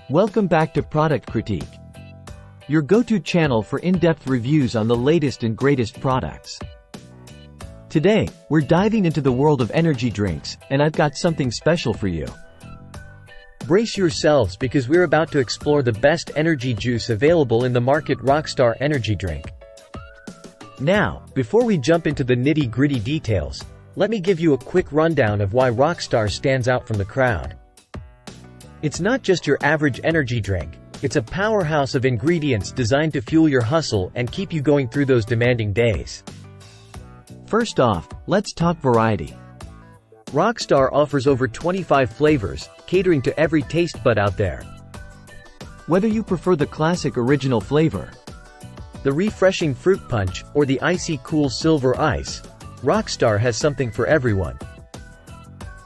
Welcome back to Product Critique, your go-to channel for in-depth reviews on the latest and greatest products. Today, we're diving into the world of energy drinks, and I've got something special for you. Brace yourselves because we're about to explore the best energy juice available in the market, Rockstar Energy Drink. Now, before we jump into the nitty-gritty details, let me give you a quick rundown of why Rockstar stands out from the crowd. It's not just your average energy drink, it's a powerhouse of ingredients designed to fuel your hustle and keep you going through those demanding days. First off, let's talk variety. Rockstar offers over 25 flavors, catering to every taste bud out there. Whether you prefer the classic original flavor, the refreshing fruit punch, or the icy cool silver ice, Rockstar has something for everyone.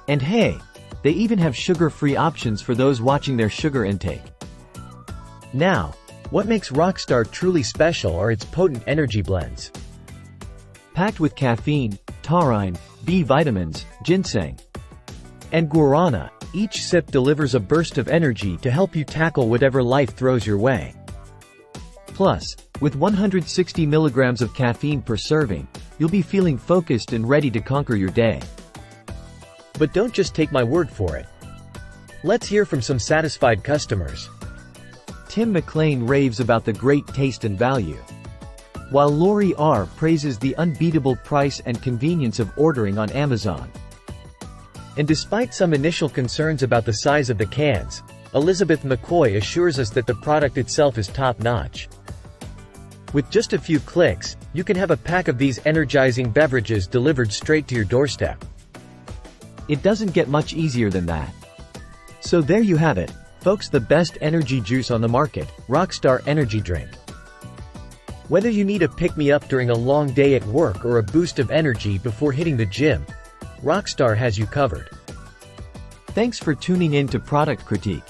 And hey, they even have sugar-free options for those watching their sugar intake. Now, what makes Rockstar truly special are its potent energy blends. Packed with caffeine, taurine, B vitamins, ginseng, and guarana, each sip delivers a burst of energy to help you tackle whatever life throws your way. Plus, with 160 milligrams of caffeine per serving, you'll be feeling focused and ready to conquer your day. But don't just take my word for it. Let's hear from some satisfied customers. Tim McLean raves about the great taste and value, while Lori R. praises the unbeatable price and convenience of ordering on Amazon. And despite some initial concerns about the size of the cans, Elizabeth McCoy assures us that the product itself is top-notch. With just a few clicks, you can have a pack of these energizing beverages delivered straight to your doorstep. It doesn't get much easier than that. So there you have it, folks, the best energy juice on the market, Rockstar Energy Drink. Whether you need a pick-me-up during a long day at work or a boost of energy before hitting the gym, Rockstar has you covered. Thanks for tuning in to Product Critique.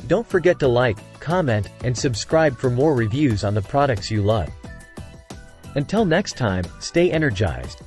Don't forget to like, comment, and subscribe for more reviews on the products you love. Until next time, stay energized.